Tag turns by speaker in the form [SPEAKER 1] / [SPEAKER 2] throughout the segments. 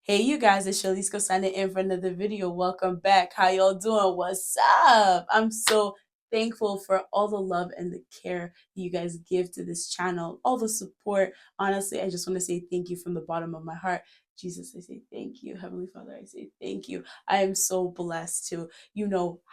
[SPEAKER 1] Hey, you guys, it's SHOLISCO signing in for another video. Welcome back. How y'all doing? What's up? I'm so thankful for all the love and the care you guys give to this channel, all the support. Honestly, I just want to say thank you from the bottom of my heart. Jesus, I say thank you. Heavenly Father, I say thank you. I am so blessed to,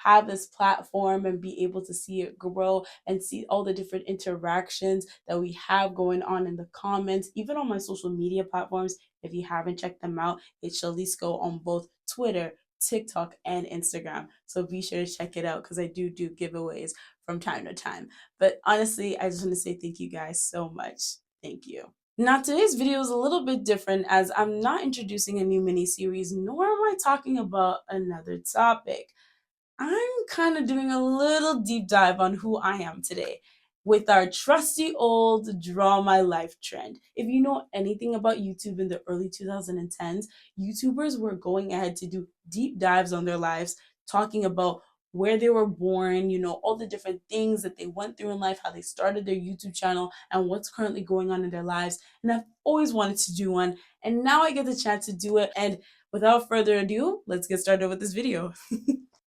[SPEAKER 1] have this platform and be able to see it grow and see all the different interactions that we have going on in the comments, even on my social media platforms. If you haven't checked them out, it's SHOLISCO on both Twitter, TikTok, and Instagram. So be sure to check it out because I do giveaways from time to time. But honestly, I just want to say thank you guys so much. Thank you. Now, today's video is a little bit different as I'm not introducing a new mini series, nor am I talking about another topic. I'm kind of doing a little deep dive on who I am today with our trusty old draw my life trend. If you know anything about YouTube in the early 2010s, YouTubers were going ahead to do deep dives on their lives, talking about where they were born, all the different things that they went through in life, how they started their YouTube channel, and what's currently going on in their lives. And I've always wanted to do one, and now I get the chance to do it. And without further ado, let's get started with this video.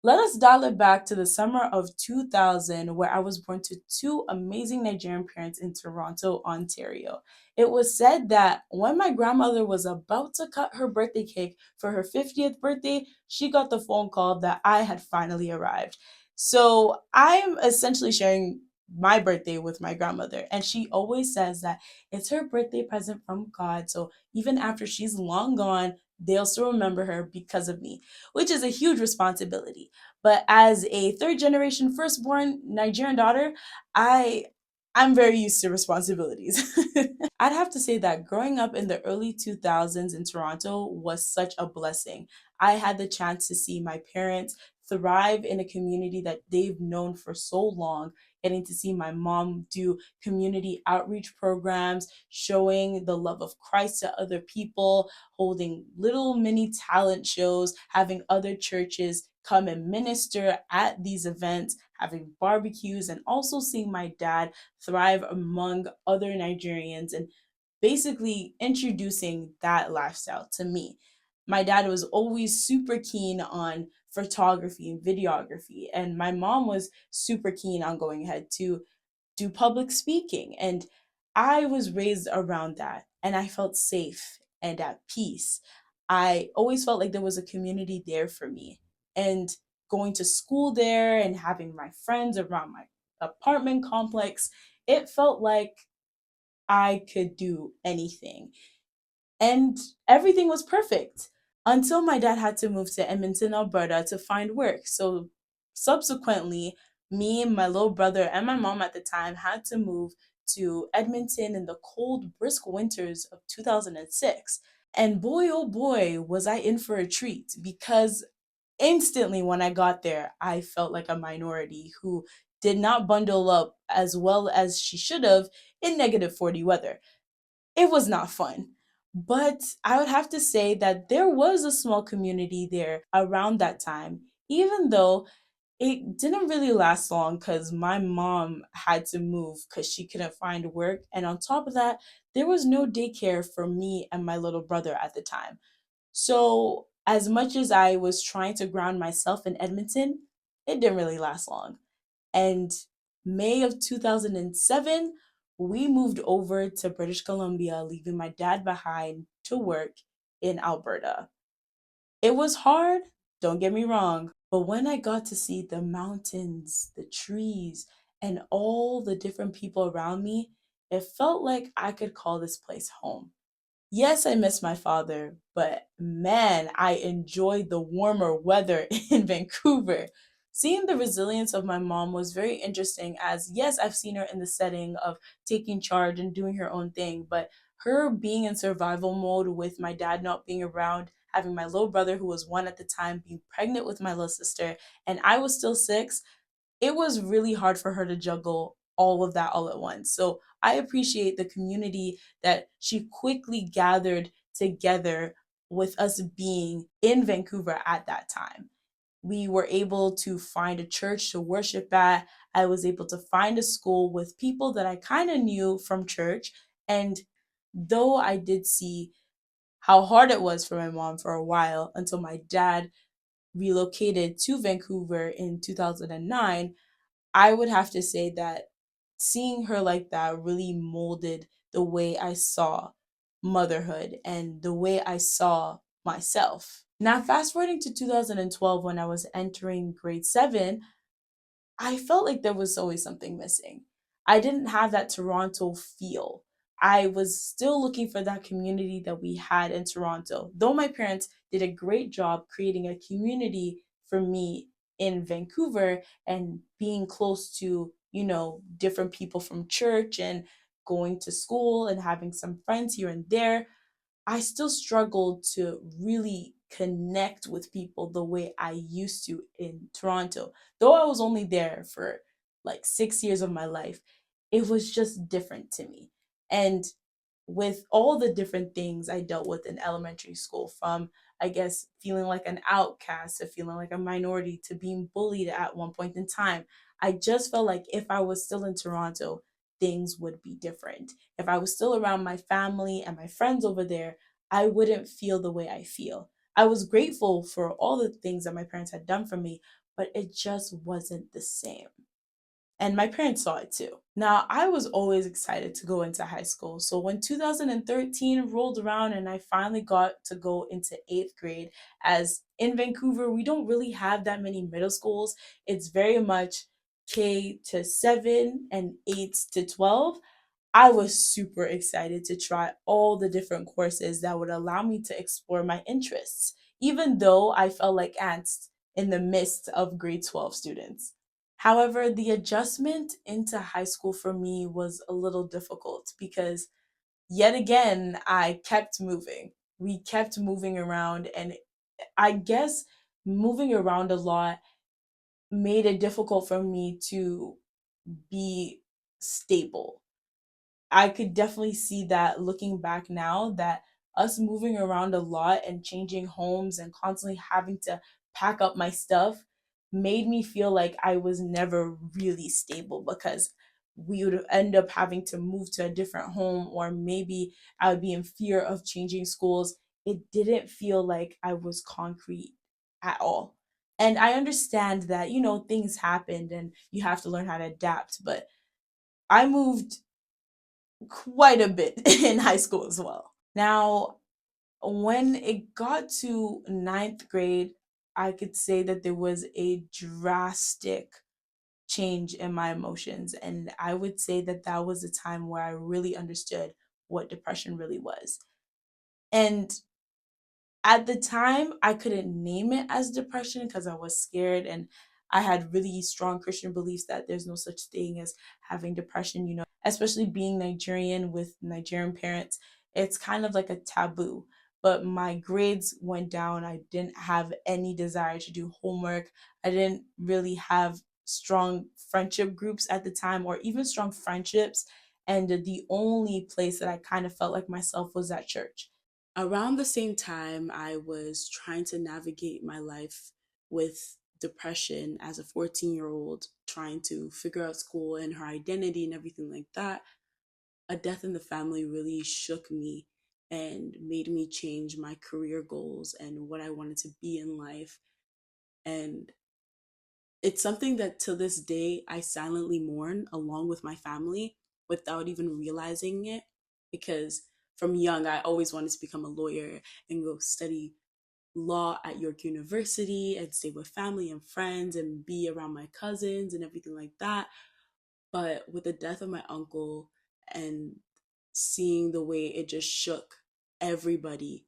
[SPEAKER 1] Let us dial it back to the summer of 2000, where I was born to two amazing Nigerian parents in Toronto, Ontario. It was said that when my grandmother was about to cut her birthday cake for her 50th birthday, she got the phone call that I had finally arrived. So I'm essentially sharing my birthday with my grandmother, and she always says that it's her birthday present from God. So even after she's long gone, they'll still remember her because of me, which is a huge responsibility. But as a third generation firstborn Nigerian daughter, I I'm very used to responsibilities. I'd have to say that growing up in the early 2000s in Toronto was such a blessing. I had the chance to see my parents thrive in a community that they've known for so long, getting to see my mom do community outreach programs, showing the love of Christ to other people, holding little mini talent shows, having other churches come and minister at these events, having barbecues, and also seeing my dad thrive among other Nigerians and basically introducing that lifestyle to me. My dad was always super keen on photography and videography, and my mom was super keen on going ahead to do public speaking. And I was raised around that, and I felt safe and at peace. I always felt like there was a community there for me. And going to school there and having my friends around my apartment complex, it felt like I could do anything. And everything was perfect until my dad had to move to Edmonton, Alberta to find work. So subsequently, me, my little brother, and my mom at the time had to move to Edmonton in the cold, brisk winters of 2006. And boy, oh boy, was I in for a treat because instantly when I got there, I felt like a minority who did not bundle up as well as she should have in negative 40 weather. It was not fun. But I would have to say that there was a small community there around that time, even though it didn't really last long because my mom had to move because she couldn't find work. And on top of that, there was no daycare for me and my little brother at the time. So, as much as I was trying to ground myself in Edmonton, it didn't really last long. And May of 2007, we moved over to British Columbia, leaving my dad behind to work in Alberta. It was hard, don't get me wrong, but when I got to see the mountains, the trees, and all the different people around me, it felt like I could call this place home. Yes, I miss my father, but man, I enjoyed the warmer weather in Vancouver. Seeing the resilience of my mom was very interesting, as yes, I've seen her in the setting of taking charge and doing her own thing, but her being in survival mode with my dad not being around, having my little brother, who was one at the time, being pregnant with my little sister, and I was still six, it was really hard for her to juggle all of that all at once. So I appreciate the community that she quickly gathered together with us being in Vancouver at that time. We were able to find a church to worship at. I was able to find a school with people that I kind of knew from church. And though I did see how hard it was for my mom for a while until my dad relocated to Vancouver in 2009, I would have to say that seeing her like that really molded the way I saw motherhood and the way I saw myself. Now, fast forwarding to 2012, when I was entering grade seven, I felt like there was always something missing. I didn't have that Toronto feel. I was still looking for that community that we had in Toronto. Though my parents did a great job creating a community for me in Vancouver and being close to, different people from church and going to school and having some friends here and there, I still struggled to really connect with people the way I used to in Toronto. Though I was only there for like 6 years of my life, it was just different to me. And with all the different things I dealt with in elementary school, from, I guess, feeling like an outcast to feeling like a minority to being bullied at one point in time, I just felt like if I was still in Toronto, things would be different. If I was still around my family and my friends over there, I wouldn't feel the way I feel. I was grateful for all the things that my parents had done for me, but it just wasn't the same. And my parents saw it too. Now, I was always excited to go into high school. So when 2013 rolled around and I finally got to go into eighth grade, as in Vancouver, we don't really have that many middle schools. It's very much K to 7 and 8 to 12. I was super excited to try all the different courses that would allow me to explore my interests, even though I felt like ants in the midst of grade 12 students. However, the adjustment into high school for me was a little difficult because yet again, I kept moving. We kept moving around, and I guess moving around a lot made it difficult for me to be stable. I could definitely see that looking back now, that us moving around a lot and changing homes and constantly having to pack up my stuff made me feel like I was never really stable, because we would end up having to move to a different home, or maybe I would be in fear of changing schools. It didn't feel like I was concrete at all. And I understand that, things happened and you have to learn how to adapt, but I moved quite a bit in high school as well. Now, when it got to ninth grade, I could say that there was a drastic change in my emotions. And I would say that that was a time where I really understood what depression really was. And at the time, I couldn't name it as depression because I was scared, and I had really strong Christian beliefs that there's no such thing as having depression, especially being Nigerian with Nigerian parents. It's kind of like a taboo. But my grades went down. I didn't have any desire to do homework. I didn't really have strong friendship groups at the time, or even strong friendships. And the only place that I kind of felt like myself was at church. Around the same time, I was trying to navigate my life with depression as a 14-year-old, trying to figure out school and her identity and everything like that. A death in the family really shook me and made me change my career goals and what I wanted to be in life. And it's something that to this day I silently mourn along with my family without even realizing it, because from young I always wanted to become a lawyer and go study law at York University and stay with family and friends and be around my cousins and everything like that. But with the death of my uncle and seeing the way it just shook everybody,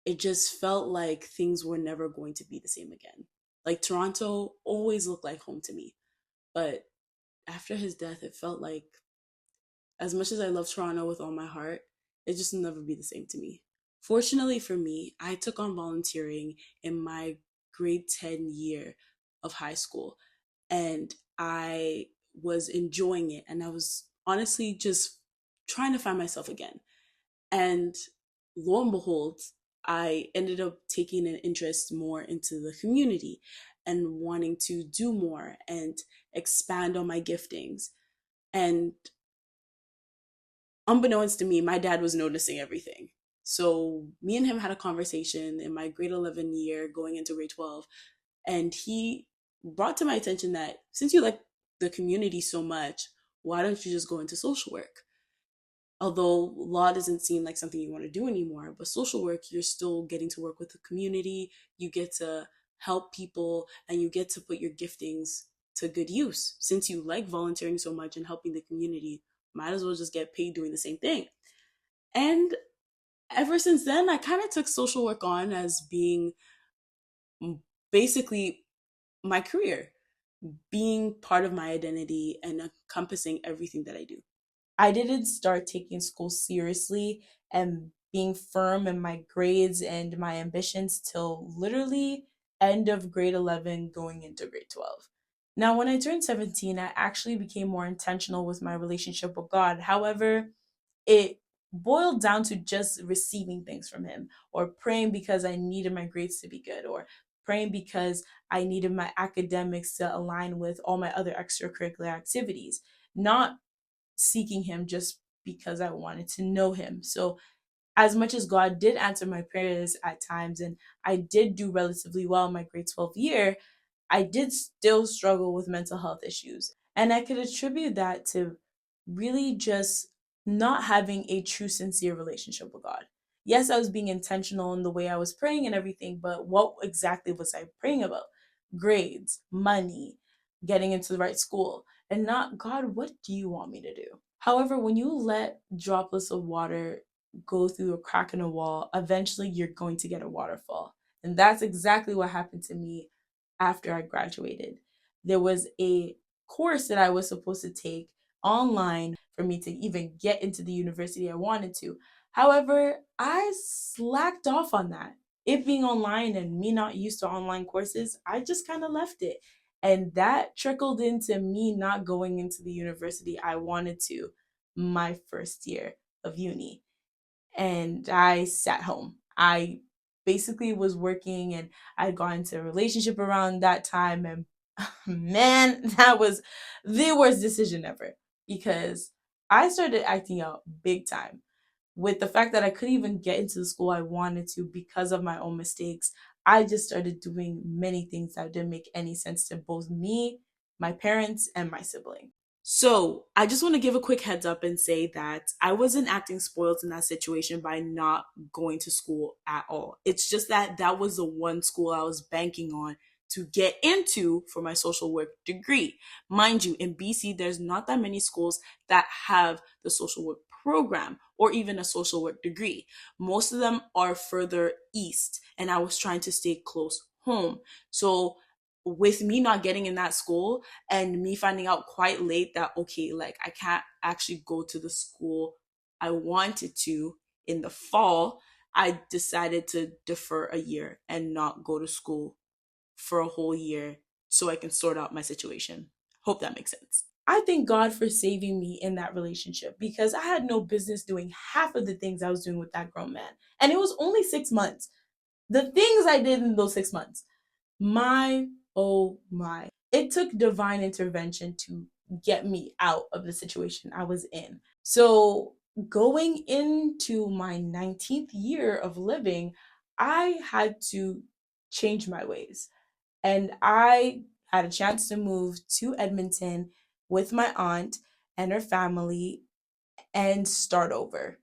[SPEAKER 1] it just felt like things were never going to be the same again. Like Toronto always looked like home to me. But after his death, it felt like, as much as I love Toronto with all my heart, it just will never be the same to me. Fortunately for me, I took on volunteering in my grade 10 year of high school, and I was enjoying it. And I was honestly just trying to find myself again. And lo and behold, I ended up taking an interest more into the community and wanting to do more and expand on my giftings. And unbeknownst to me, my dad was noticing everything. So me and him had a conversation in my grade 11 year going into grade 12. And he brought to my attention that since you like the community so much, why don't you just go into social work? Although law doesn't seem like something you want to do anymore, but social work, you're still getting to work with the community, you get to help people, and you get to put your giftings to good use. Since you like volunteering so much and helping the community, might as well just get paid doing the same thing. And ever since then, I kind of took social work on as being basically my career, being part of my identity and encompassing everything that I do. I didn't start taking school seriously and being firm in my grades and my ambitions till literally end of grade 11 going into grade 12. Now, when I turned 17, I actually became more intentional with my relationship with God. However, it boiled down to just receiving things from him or praying because I needed my grades to be good or praying because I needed my academics to align with all my other extracurricular activities, not seeking him just because I wanted to know him. So, as much as God did answer my prayers at times and I did do relatively well in my grade 12 year, I did still struggle with mental health issues. And I could attribute that to really just not having a true, sincere relationship with God. Yes, I was being intentional in the way I was praying and everything, but what exactly was I praying about? Grades, money, getting into the right school, and not, God, what do you want me to do? However, when you let droplets of water go through a crack in a wall, eventually you're going to get a waterfall. And that's exactly what happened to me after I graduated. There was a course that I was supposed to take online for me to even get into the university I wanted to. However, I slacked off on that. It being online and me not used to online courses, I just kind of left it. And that trickled into me not going into the university I wanted to my first year of uni. And I sat home. I basically was working and I got into a relationship around that time. And man, that was the worst decision ever because I started acting out big time with the fact that I couldn't even get into the school I wanted to because of my own mistakes. I just started doing many things that didn't make any sense to both me, my parents, and my sibling. So, I just want to give a quick heads up and say that I wasn't acting spoiled in that situation by not going to school at all. It's just that that was the one school I was banking on to get into for my social work degree. Mind you, in BC, there's not that many schools that have the social work program or even a social work degree. Most of them are further east, and I was trying to stay close home. So, with me not getting in that school and me finding out quite late that okay, like I can't actually go to the school I wanted to in the fall, I decided to defer a year and not go to school for a whole year so I can sort out my situation. Hope that makes sense. I thank God for saving me in that relationship because I had no business doing half of the things I was doing with that grown man. And it was only 6 months. The things I did in those 6 months, my, oh my. It took divine intervention to get me out of the situation I was in. So, going into my 19th year of living, I had to change my ways. And I had a chance to move to Edmonton with my aunt and her family and start over.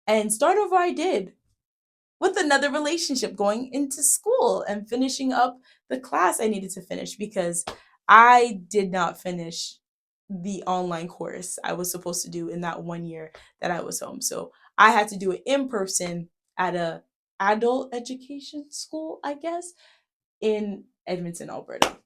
[SPEAKER 1] And start over I did with another relationship, going into school and finishing up the class I needed to finish because I did not finish the online course I was supposed to do in that 1 year that I was home. So I had to do it in person at a adult education school, I guess, in Edmonton, Alberta.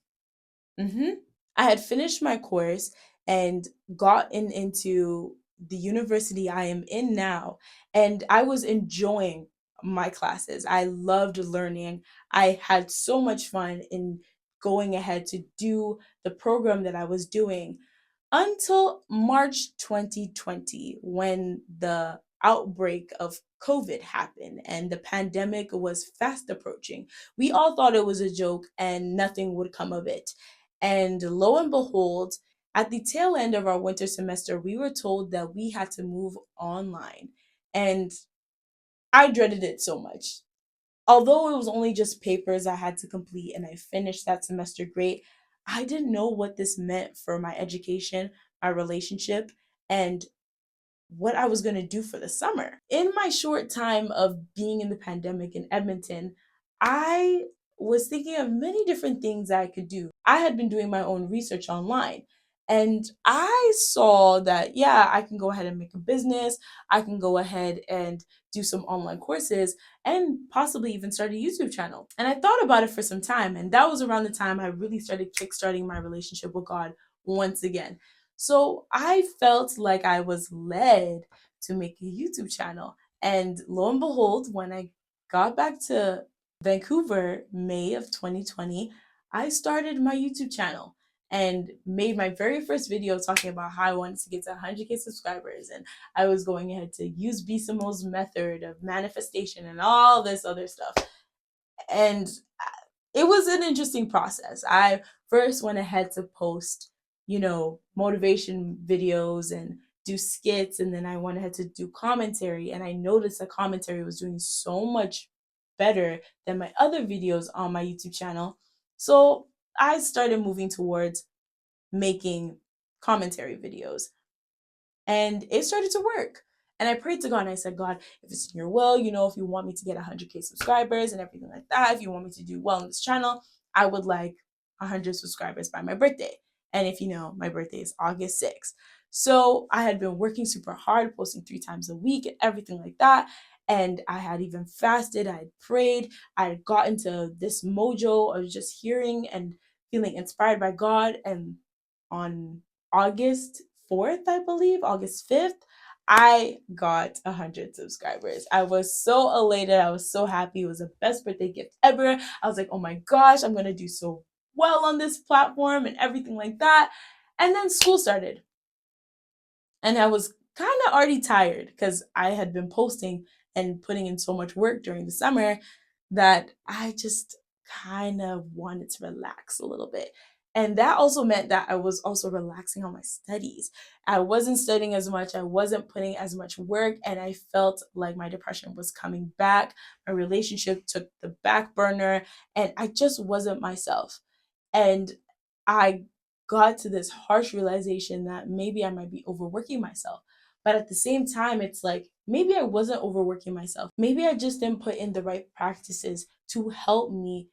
[SPEAKER 1] hmm I had finished my course and gotten into the university I am in now, and I was enjoying my classes. I loved learning. I had so much fun in going ahead to do the program that I was doing until March 2020 when the outbreak of COVID happened and the pandemic was fast approaching. We all thought it was a joke and nothing would come of it. And lo and behold, at the tail end of our winter semester, we were told that we had to move online. And I dreaded it so much. Although it was only just papers I had to complete and I finished that semester great, I didn't know what this meant for my education, my relationship, and what I was going to do for the summer. In my short time of being in the pandemic in Edmonton, I was thinking of many different things I could do. I had been doing my own research online. And I saw that, yeah, I can go ahead and make a business. I can go ahead and do some online courses and possibly even start a YouTube channel. And I thought about it for some time. And that was around the time I really started kickstarting my relationship with God once again. So I felt like I was led to make a YouTube channel. And lo and behold, when I got back to Vancouver, May of 2020, I started my YouTube channel and made my very first video talking about how I wanted to get to 100K subscribers. And I was going ahead to use Bisimo's method of manifestation and all this other stuff. And it was an interesting process. I first went ahead to post, motivation videos and do skits, and then I went ahead to do commentary, and I noticed that commentary was doing so much better than my other videos on my YouTube channel. So I started moving towards making commentary videos. And it started to work. And I prayed to God and I said, God, if it's in your will, if you want me to get 100K subscribers and everything like that, if you want me to do well on this channel, I would like 100 subscribers by my birthday. And if you know, my birthday is August 6th. So I had been working super hard, posting 3 times a week and everything like that. And I had even fasted, I had prayed, I had gotten to this mojo of just hearing and feeling inspired by God. And on August 4th, I believe, August 5th, I got 100 subscribers. I was so elated. I was so happy. It was the best birthday gift ever. I was like, oh my gosh, I'm going to do so well on this platform and everything like that. And then school started. And I was kind of already tired because I had been posting and putting in so much work during the summer that I just kind of wanted to relax a little bit. And that also meant that I was also relaxing on my studies. I wasn't studying as much, I wasn't putting as much work, and I felt like my depression was coming back. My relationship took the back burner, and I just wasn't myself. And I got to this harsh realization that maybe I might be overworking myself. But at the same time, it's like maybe I wasn't overworking myself. Maybe I just didn't put in the right practices to help me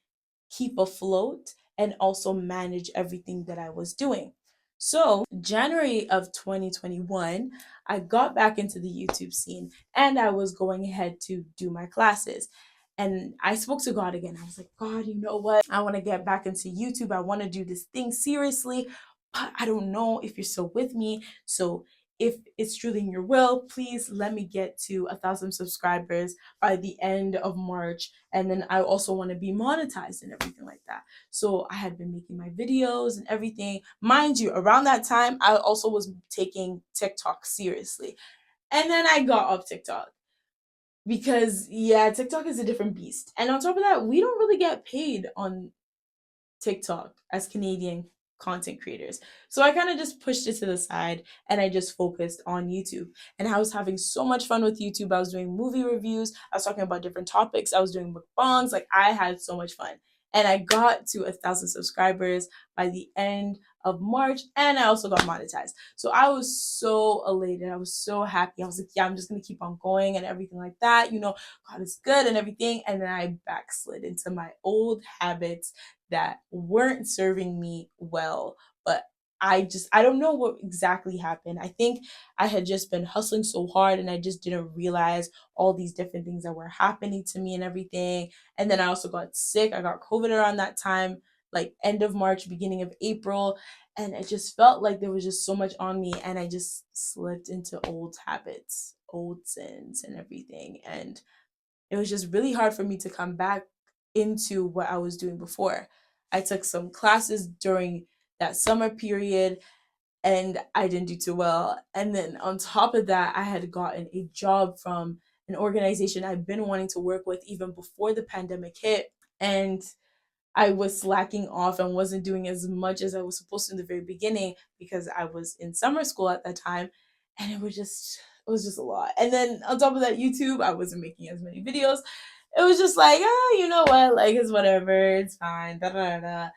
[SPEAKER 1] keep afloat and also manage everything that I was doing. So, January of 2021, I got back into the YouTube scene and I was going ahead to do my classes. And I spoke to God again. I was like, God, you know what? I want to get back into YouTube. I want to do this thing seriously, but I don't know if you're still with me. So if it's truly in your will, please let me get to 1,000 subscribers by the end of March. And then I also want to be monetized and everything like that. So I had been making my videos and everything. Mind you, around that time, I also was taking TikTok seriously. And then I got off TikTok because, yeah, TikTok is a different beast. And on top of that, we don't really get paid on TikTok as Canadian content creators. So I kind of just pushed it to the side and I just focused on YouTube. And I was having so much fun with YouTube. I was doing movie reviews, I was talking about different topics, I was doing mukbangs. Like, I had so much fun. And I got to 1,000 subscribers by the end of March, and I also got monetized. So I was so elated. I was so happy. I was like, yeah, I'm just gonna keep on going and everything like that. God is good and everything. And then I backslid into my old habits that weren't serving me well. But I don't know what exactly happened. I think I had just been hustling so hard and I just didn't realize all these different things that were happening to me and everything. And then I also got sick. I got COVID around that time, like end of March, beginning of April. And it just felt like there was just so much on me. And I just slipped into old habits, old sins, and everything. And it was just really hard for me to come back into what I was doing before. I took some classes during that summer period and I didn't do too well. And then on top of that, I had gotten a job from an organization I'd been wanting to work with even before the pandemic hit. And I was slacking off and wasn't doing as much as I was supposed to in the very beginning because I was in summer school at that time. And it was just a lot. And then on top of that, YouTube, I wasn't making as many videos. It was just like, you know what, like, it's whatever, it's fine, da da da.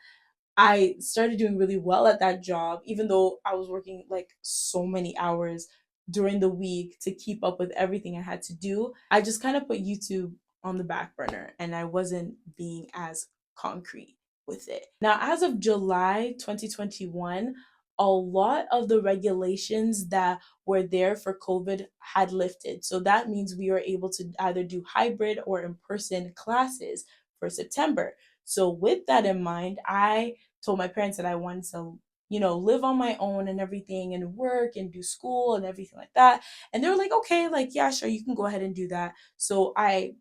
[SPEAKER 1] I started doing really well at that job, even though I was working like so many hours during the week to keep up with everything I had to do. I just kind of put YouTube on the back burner and I wasn't being as concrete with it. Now, as of July 2021, a lot of the regulations that were there for COVID had lifted. So that means we were able to either do hybrid or in person classes for September. So, with that in mind, I told my parents that I wanted to, live on my own and everything and work and do school and everything like that. And they were like, okay, like, yeah, sure, you can go ahead and do that. So I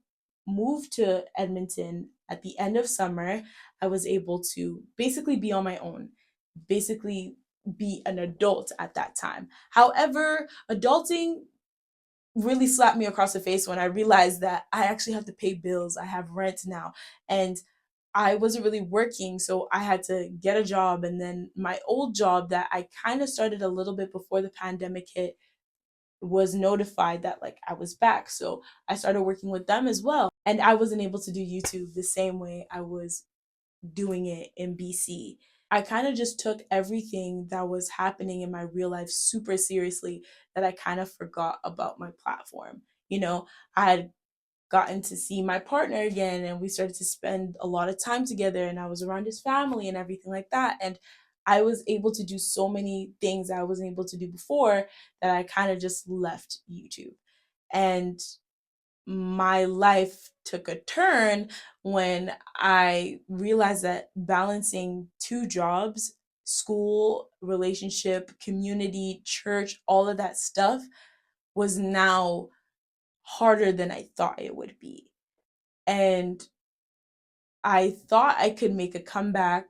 [SPEAKER 1] moved to Edmonton at the end of summer. I was able to basically be on my own, basically be an adult at that time. However, adulting really slapped me across the face when I realized that I actually have to pay bills. I have rent now. And I wasn't really working, so I had to get a job. And then my old job that I kind of started a little bit before the pandemic hit was notified that like I was back. So I started working with them as well. And I wasn't able to do YouTube the same way I was doing it in BC. I kind of just took everything that was happening in my real life super seriously that I kind of forgot about my platform. I had gotten to see my partner again and we started to spend a lot of time together and I was around his family and everything like that. And I was able to do so many things I wasn't able to do before that I kind of just left YouTube. And my life took a turn when I realized that balancing two jobs, school, relationship, community, church, all of that stuff was now harder than I thought it would be. And I thought I could make a comeback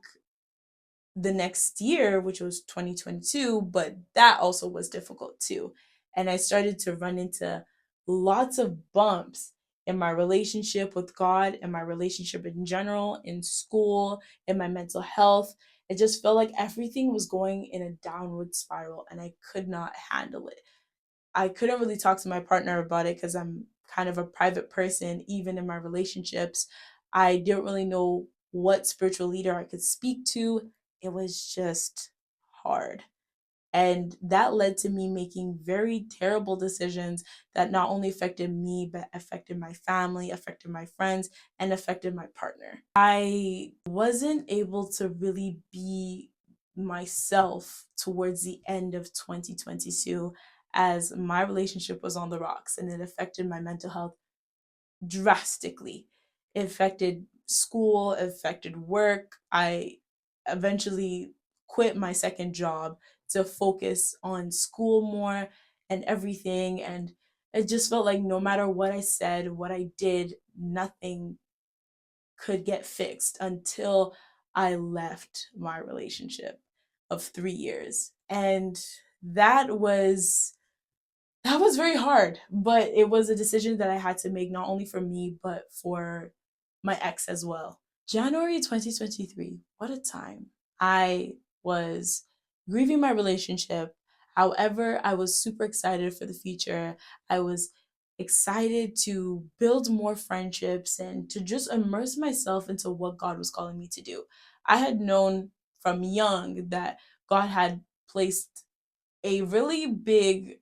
[SPEAKER 1] the next year, which was 2022, but that also was difficult too. And I started to run into lots of bumps in my relationship with God, in my relationship in general, in school, in my mental health. It just felt like everything was going in a downward spiral and I could not handle it. I couldn't really talk to my partner about it because I'm kind of a private person, even in my relationships. I didn't really know what spiritual leader I could speak to. It was just hard. And that led to me making very terrible decisions that not only affected me, but affected my family, affected my friends, and affected my partner. I wasn't able to really be myself towards the end of 2022 as my relationship was on the rocks and it affected my mental health drastically. It affected school, it affected work. I eventually quit my second job to focus on school more and everything. And it just felt like no matter what I said, what I did, nothing could get fixed until I left my relationship of 3 years. And that was that was very hard, but it was a decision that I had to make not only for me, but for my ex as well. January 2023, what a time. I was grieving my relationship. However, I was super excited for the future. I was excited to build more friendships and to just immerse myself into what God was calling me to do. I had known from young that God had placed a really big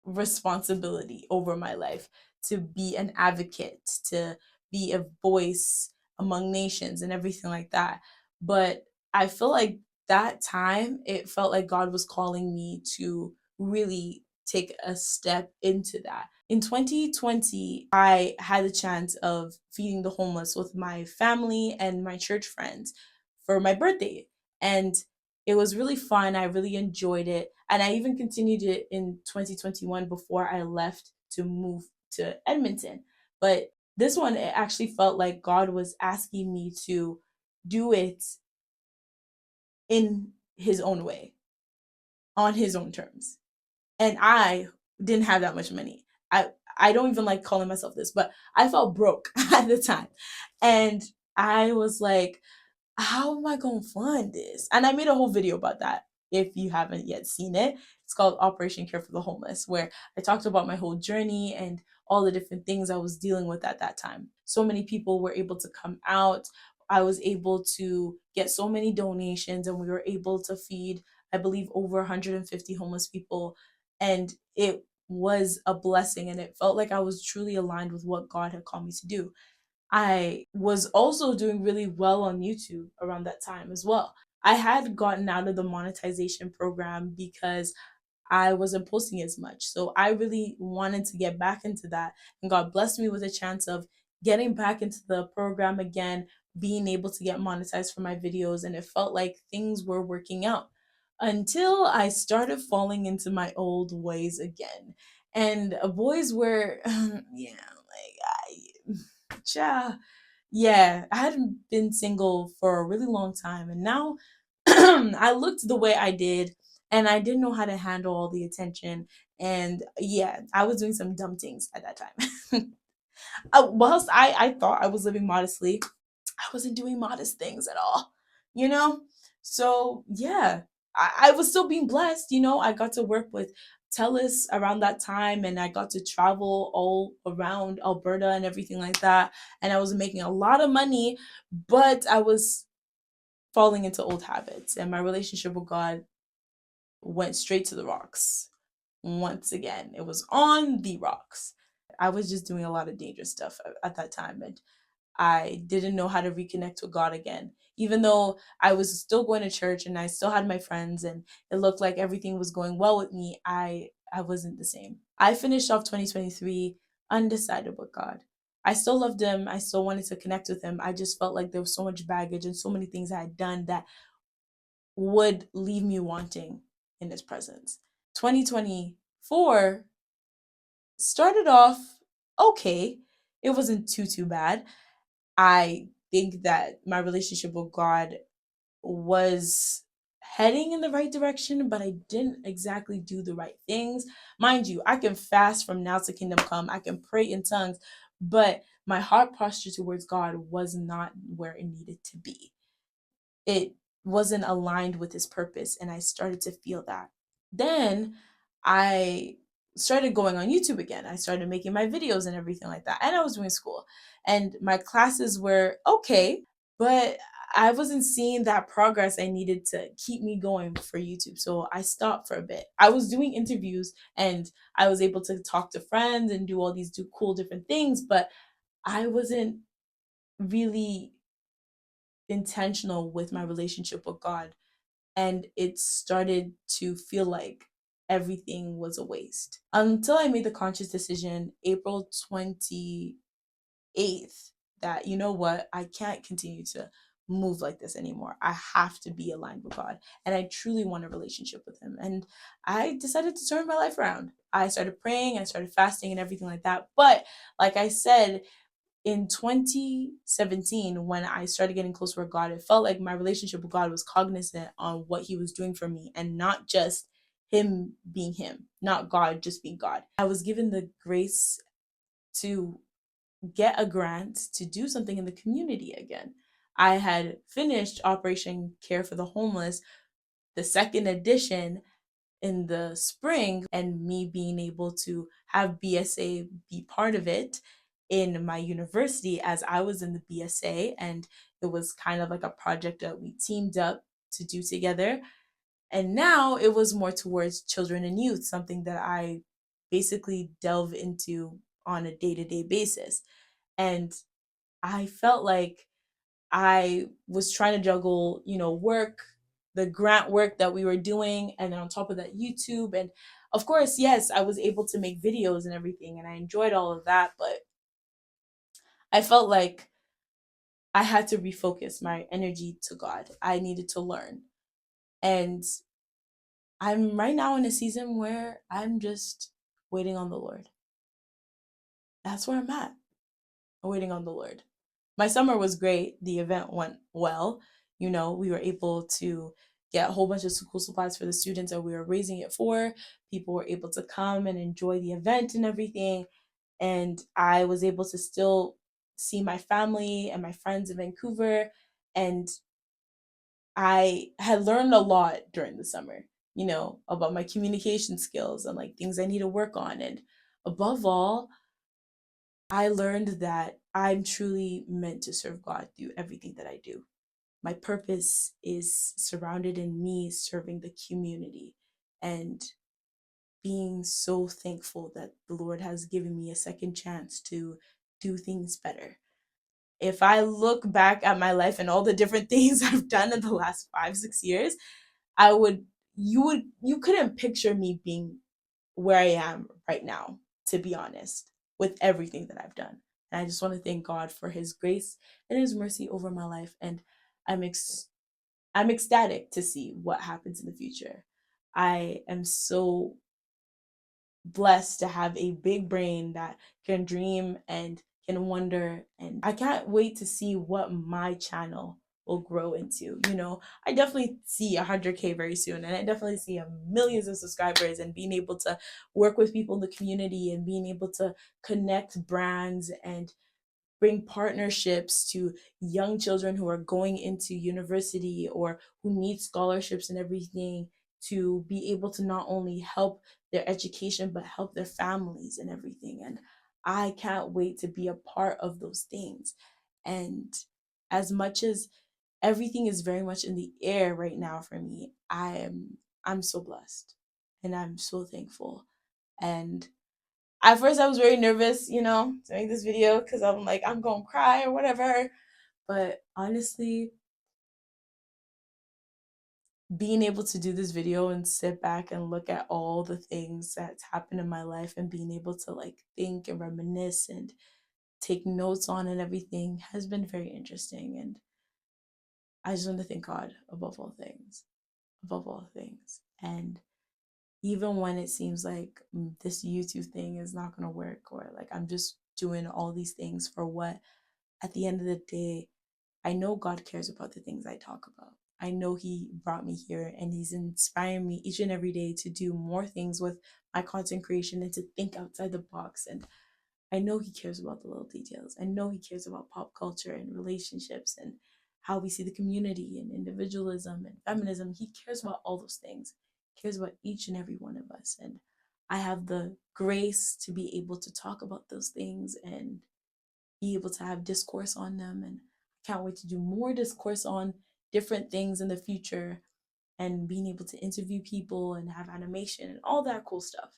[SPEAKER 1] responsibility over my life to be an advocate, to be a voice among nations and everything like that. But I feel like that time, it felt like God was calling me to really take a step into that. In 2020, I had the chance of feeding the homeless with my family and my church friends for my birthday. And it was really fun. I really enjoyed it. And I even continued it in 2021 before I left to move to Edmonton. But this one, it actually felt like God was asking me to do it in his own way, on his own terms. And I didn't have that much money. I don't even like calling myself this, but I felt broke at the time. And I was like, how am I going to fund this? And I made a whole video about that. if you haven't yet seen it. It's called Operation Care for the Homeless, where I talked about my whole journey and all the different things I was dealing with at that time. So many people were able to come out. I was able to get so many donations, and we were able to feed, I believe, over 150 homeless people. And it was a blessing, and it felt like I was truly aligned with what God had called me to do. I was also doing really well on YouTube around that time as well. I had gotten out of the monetization program because I wasn't posting as much. So I really wanted to get back into that. And God blessed me with a chance of getting back into the program again, being able to get monetized for my videos. And it felt like things were working out until I started falling into my old ways again. And boys were, yeah, yeah, yeah, I hadn't been single for a really long time. And now I looked the way I did, and I didn't know how to handle all the attention. And yeah, I was doing some dumb things at that time. Whilst I thought I was living modestly, I wasn't doing modest things at all, you know? So yeah, I was still being blessed, you know. I got to work with Telus around that time, and I got to travel all around Alberta and everything like that. And I was making a lot of money, but I was falling into old habits, and my relationship with God went straight to the rocks. Once again, it was on the rocks. I was just doing a lot of dangerous stuff at that time, and I didn't know how to reconnect with God again. Even though I was still going to church and I still had my friends and it looked like everything was going well with me, I wasn't the same. I finished off 2023 undecided with God. I still loved him. I still wanted to connect with him. I just felt like there was so much baggage and so many things I had done that would leave me wanting in his presence. 2024 started off okay. It wasn't too bad. I think that my relationship with God was heading in the right direction, but I didn't exactly do the right things. Mind you, I can fast from now to kingdom come, I can pray in tongues, but my heart posture towards God was not where it needed to be. It wasn't aligned with his purpose, and I started to feel that. Then I started going on YouTube again. I started making my videos and everything like that. And I was doing school. And my classes were okay, but I wasn't seeing that progress I needed to keep me going for YouTube. So I stopped for a bit. I was doing interviews and I was able to talk to friends and do all these cool different things, but I wasn't really intentional with my relationship with God, and it started to feel like everything was a waste until I made the conscious decision April 28th that, you know what, I can't continue to move like this anymore. I have to be aligned with God, and I truly want a relationship with him. And I decided to turn my life around. I started praying, I started fasting and everything like that. But like I said, in 2017, when I started getting closer with God, it felt like my relationship with God was cognizant on what he was doing for me and not just him being him, not God just being God. I was given the grace to get a grant to do something in the community again. I had finished Operation Care for the Homeless, the second edition, in the spring, and me being able to have BSA be part of it in my university as I was in the BSA, and it was kind of like a project that we teamed up to do together. And now it was more towards children and youth, something that I basically delve into on a day-to-day basis. And I felt like I was trying to juggle, you know, work, the grant work that we were doing, and then on top of that, YouTube. And of course, yes, I was able to make videos and everything, and I enjoyed all of that, but I felt like I had to refocus my energy to God. I needed to learn. And I'm right now in a season where I'm just waiting on the Lord. That's where I'm at, waiting on the Lord. My summer was great. The event went well. You know, we were able to get a whole bunch of school supplies for the students that we were raising it for. People were able to come and enjoy the event and everything. And I was able to still see my family and my friends in Vancouver. And I had learned a lot during the summer, about my communication skills and like things I need to work on. And above all, I learned that I'm truly meant to serve God through everything that I do. My purpose is surrounded in me serving the community and being so thankful that the Lord has given me a second chance to do things better. If I look back at my life and all the different things I've done in the last 5, 6 years, you couldn't picture me being where I am right now, to be honest, with everything that I've done. And I just want to thank God for his grace and his mercy over my life. And I'm I'm ecstatic to see what happens in the future. I am so blessed to have a big brain that can dream and can wonder, and I can't wait to see what my channel will grow into. I definitely see 100K very soon, and I definitely see millions of subscribers, and being able to work with people in the community and being able to connect brands and bring partnerships to young children who are going into university or who need scholarships and everything, to be able to not only help their education but help their families and everything. And I can't wait to be a part of those things. And as much as everything is very much in the air right now for me, I'm so blessed and I'm so thankful. And at first I was very nervous, to make this video, because I'm like, I'm gonna cry or whatever. But honestly, being able to do this video and sit back and look at all the things that's happened in my life and being able to like think and reminisce and take notes on and everything has been very interesting. And I just want to thank God above all things, above all things. And even when it seems like this YouTube thing is not going to work, or like I'm just doing all these things for what, at the end of the day, I know God cares about the things I talk about. I know he brought me here and he's inspiring me each and every day to do more things with my content creation and to think outside the box. And I know he cares about the little details. I know he cares about pop culture and relationships and how we see the community and individualism and feminism. He cares about all those things. He cares about each and every one of us. And I have the grace to be able to talk about those things and be able to have discourse on them. And I can't wait to do more discourse on different things in the future, and being able to interview people and have animation and all that cool stuff.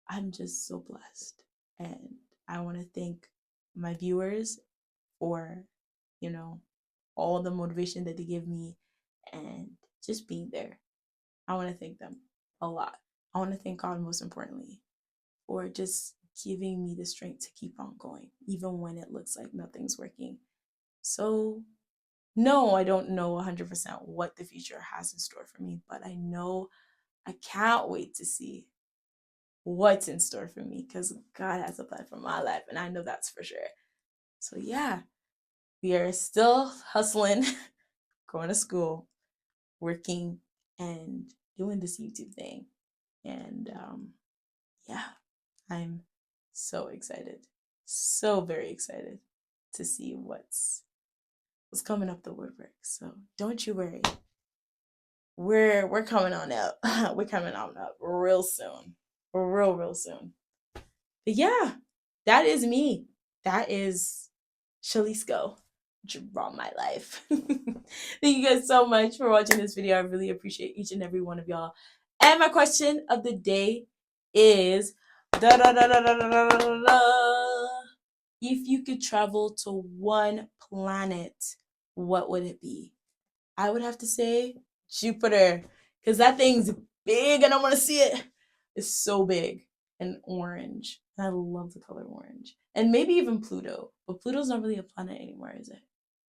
[SPEAKER 1] I'm just so blessed. And I want to thank my viewers for, all the motivation that they give me and just being there. I want to thank them a lot. I want to thank God, most importantly, for just giving me the strength to keep on going, even when it looks like nothing's working. So, no, I don't know 100% what the future has in store for me, but I know I can't wait to see what's in store for me, because God has a plan for my life, and I know that's for sure. So yeah, we are still hustling, going to school, working, and doing this YouTube thing. And yeah, I'm so excited, so very excited to see what's coming up the woodwork. So don't you worry, we're coming on up. We're coming on up real soon, real soon. But yeah, that is me. That is SHOLISCO. Draw my life. Thank you guys so much for watching this video. I really appreciate each and every one of y'all. And my question of the day is if you could travel to one planet, what would it be? I would have to say Jupiter, because that thing's big and I want to see it. It's so big and orange. And I love the color orange. And maybe even Pluto. But Pluto's not really a planet anymore, is it?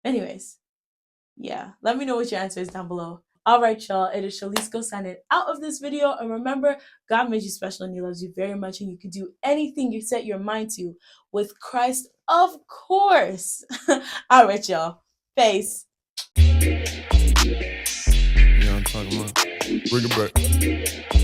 [SPEAKER 1] Anyways, yeah. Let me know what your answer is down below. All right, y'all. It is SHOLISCO signing out of this video. And remember, God made you special and he loves you very much. And you can do anything you set your mind to with Christ, of course. All right, y'all. Peace.
[SPEAKER 2] You know what I'm talking about? Bring it back.